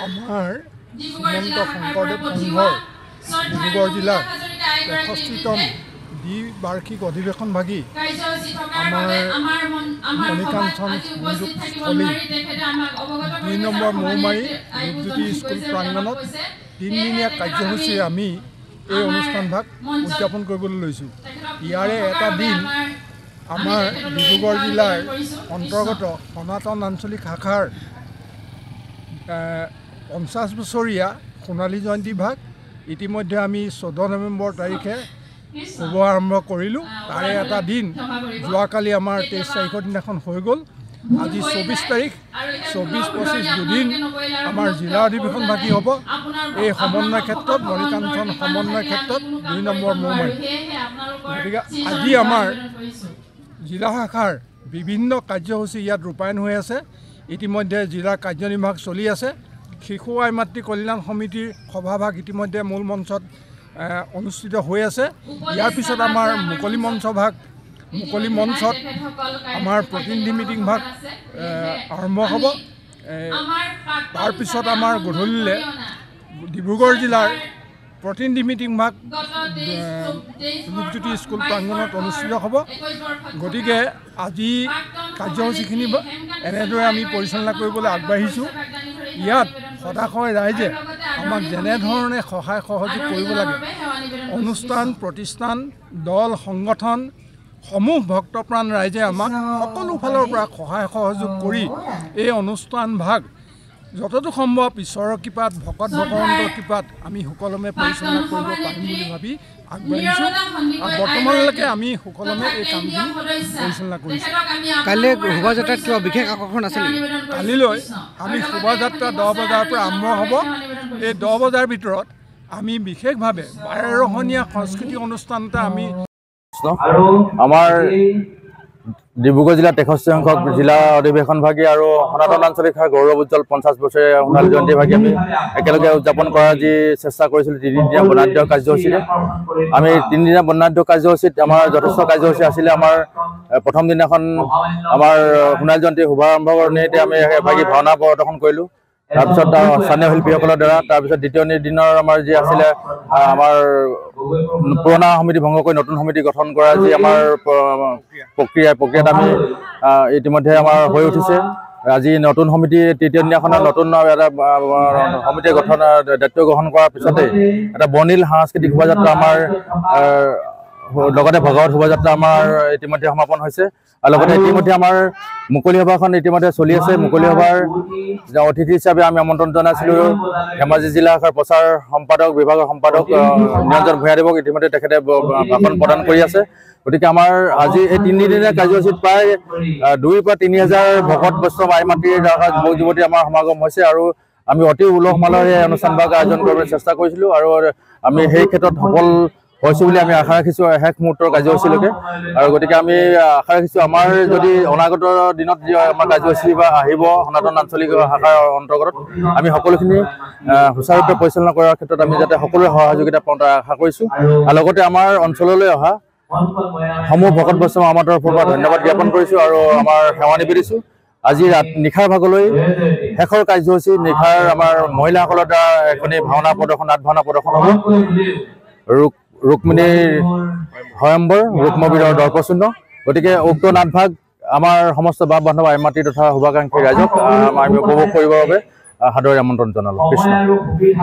আমাৰ শ্ৰীমন্ত শংকৰদেৱ সংঘৰ ডিব্ৰুগড় জিলাৰ ৬৫তম দ্বিবাৰ্ষিক অধিৱেশন ভাগি আমাৰ মণিকাঞ্চন সংযোগস্থলী ২ নম্বৰ মৌমাৰী ৰূপজ্যোতি স্কুল প্ৰাংগণত ৩দিনীয়া কাৰ্যসূচীৰে আমি এই অনুষ্ঠানভাগ উদযাপন কৰিবলৈ লৈছোঁ। ইয়াৰে এটা দিন আমাৰ ডিব্ৰুগড় জিলাৰ অন্তৰ্গত সনাতন আঞ্চলিক শাখাৰ ৫০ বছৰীয়া সোণালী জয়ন্তী ভাগ ইতিমধ্যে আমি ১৪ নৱেম্বৰ তাৰিখে শুভ আৰম্ভ কৰিলোঁ। তাৰে এটা দিন যোৱাকালি আমাৰ ২৩ তাৰিখৰ দিনাখন হৈ গ'ল। আজি ২৪ তাৰিখ, ২৪-২৫ দুদিন আমাৰ জিলা অধিৱেশন বাকী হ'ব। এই সমন্বয় ক্ষেত্ৰত মণিকাঞ্চন সমন্বয় ক্ষেত্ৰত ২ নম্বৰ মৌমাৰী। গতিকে আজি আমাৰ জিলা শাখাৰ বিভিন্ন কাৰ্যসূচী ইয়াত ৰূপায়ণ হৈ আছে। ইতিমধ্যে জিলাৰ কাৰ্যনিৰ্বাহক চলি আছে। শিশু আই মাতৃ কল্যাণ সমিতিৰ সভাভাগ ইতিমধ্যে মূল মঞ্চত অনুষ্ঠিত হৈ আছে। ইয়াৰ পিছত আমাৰ মুকলি মঞ্চত আমাৰ প্ৰতিনিধি মিটিং ভাগ আৰম্ভ হ'ব। তাৰপিছত আমাৰ গধূলিলৈ ডিব্ৰুগড় জিলাৰ প্ৰতিনিধি মিটিং ভাগ ৰূপজ্যোতি স্কুল প্ৰাংগণত অনুষ্ঠিত হ'ব। গতিকে আজি কাৰ্যসূচীখিনি এনেদৰে আমি পৰিচালনা কৰিবলৈ আগবাঢ়িছোঁ। ইয়াত সদাশয় ৰাইজে আমাক যেনেধৰণে সহায় সহযোগ কৰিব লাগে, অনুষ্ঠান প্ৰতিষ্ঠান দল সংগঠন সমূহ ভক্তপ্ৰাণ ৰাইজে আমাক সকলো ফালৰ পৰা সহায় সহযোগ কৰি এই অনুষ্ঠান ভাগ যতদূৰ সম্ভৱ ঈশ্বৰৰ কৃপাত ভকত ভগৱন্তৰ কৃপাত আমি সুকলমে পৰিচালনা কৰিব পাৰিম বুলি ভাবি আগবাঢ়িছোঁ। আৰু বৰ্তমানলৈকে আমি সুকলমে এই কামখিনি পৰিচালনা কৰিছোঁ। কাইলৈ শোভাযাত্ৰাত কিবা বিশেষ আকৰ্ষণ আছে নেকি? কালিলৈ আমি শোভাযাত্ৰা 10 বজাৰ পৰা আৰম্ভ হ'ব। এই 10 বজাৰ ভিতৰত আমি বিশেষভাৱে 12ৰহণীয়া সাংস্কৃতিক অনুষ্ঠান এটা আমি আমাৰ ডিব্ৰুগড় জিলাৰ ৬৩ সংখ্যক জিলা অধিৱেশন ভাগি আৰু সনাতন আঞ্চলিক শাখাৰ গৌৰৱ উজ্জ্বল ৫০ বছৰীয়া সোণালী জয়ন্তী ভাগি আমি একেলগে উদযাপন কৰাৰ যি চেষ্টা কৰিছিলোঁ ৩দিনীয়া বৰ্ণাঢ্য কাৰ্যসূচীৰে। আমি ৩দিনীয়া বৰ্ণাঢ্য কাৰ্যসূচীত আমাৰ যথেষ্ট কাৰ্যসূচী আছিলে। আমাৰ প্ৰথম দিনাখন আমাৰ সোণালী জয়ন্তী শুভাৰম্ভণিতে আমি ভাগি ভাওনা প্ৰদৰ্শন কৰিলোঁ, তাৰপিছত স্থানীয় শিল্পীসকলৰ দ্বাৰা। তাৰপিছত দ্বিতীয় দিনৰ আমাৰ যি আছিলে আমাৰ পুৰণা সমিতি ভংগ কৰি নতুন সমিতি গঠন কৰা যি আমাৰ প্ৰক্ৰিয়াত আমি ইতিমধ্যে আমাৰ হৈ উঠিছে। আজি নতুন সমিতি তৃতীয় দিনাখনত নতুন এটা সমিতি গঠন দায়িত্ব গ্ৰহণ কৰাৰ পিছতে এটা বৰ্ণিল সাংস্কৃতিক শোভাযাত্ৰা আমাৰ লগতে ভগৱত শোভাযাত্ৰা আমাৰ ইতিমধ্যে সমাপন হৈছে। আৰু লগতে ইতিমধ্যে আমাৰ মুকলি সভাখন ইতিমধ্যে চলি আছে। মুকলি সভাৰ অতিথি হিচাপে আমি আমন্ত্ৰণ জনাইছিলোঁ ধেমাজি জিলা শাখাৰ প্ৰচাৰ সম্পাদক বিভাগৰ সম্পাদক নিৰঞ্জন ভূঞাদেৱক। ইতিমধ্যে তেখেতে ভাষণ প্ৰদান কৰি আছে। গতিকে আমাৰ আজি এই ৩দিনীয়া কাৰ্যসূচীত প্ৰায় 2,000 পৰা 3,000 ভকত বৈষ্ণৱ আই মাতৃৰ যুৱক যুৱতী আমাৰ সমাগম হৈছে। আৰু আমি অতি উলহ মালহেৰে এই অনুষ্ঠানভাগ আয়োজন কৰিবলৈ চেষ্টা কৰিছিলোঁ আৰু আমি সেই ক্ষেত্ৰত সফল হৈছোঁ বুলি আমি আশা ৰাখিছোঁ শেষ মুহূৰ্তৰ কাৰ্যসূচীলৈকে। আৰু গতিকে আমি আশা ৰাখিছোঁ আমাৰ যদি অনাগত দিনত যি আমাৰ কাৰ্যসূচী বা আহিব সনাতন আঞ্চলিক শাখাৰ অন্তৰ্গত আমি সকলোখিনি সুচাৰুৰূপে পৰিচালনা কৰাৰ ক্ষেত্ৰত আমি যাতে সকলোৰে সহযোগিতা পাওঁ তাৰ আশা কৰিছোঁ। আৰু লগতে আমাৰ অঞ্চললৈ অহা সমূহ ভকত বৈষ্ণৱ আমাৰ তৰফৰ পৰা ধন্যবাদ জ্ঞাপন কৰিছোঁ আৰু আমাৰ সেৱা নিবেদিছোঁ। আজি নিশাৰ ভাগলৈ শেষৰ কাৰ্যসূচী নিশাৰ আমাৰ মহিলাসকলৰ দ্বাৰা এখনি ভাওনা প্ৰদৰ্শন নাট ভাওনা প্ৰদৰ্শন হ'ব। ৰুক্মিণীৰ স্বয়ম্বৰ ৰুক্মবীৰৰ দৰ্পচূন্য। গতিকে উক্ত নাটভাগ আমাৰ সমস্ত বাপ বান্ধৱ আই মাতৃ তথা শুভাকাংক্ষী ৰাইজক আমি উপভোগ কৰিবৰ বাবে সাদৰে আমন্ত্ৰণ জনালোঁ। কৃষ্ণ।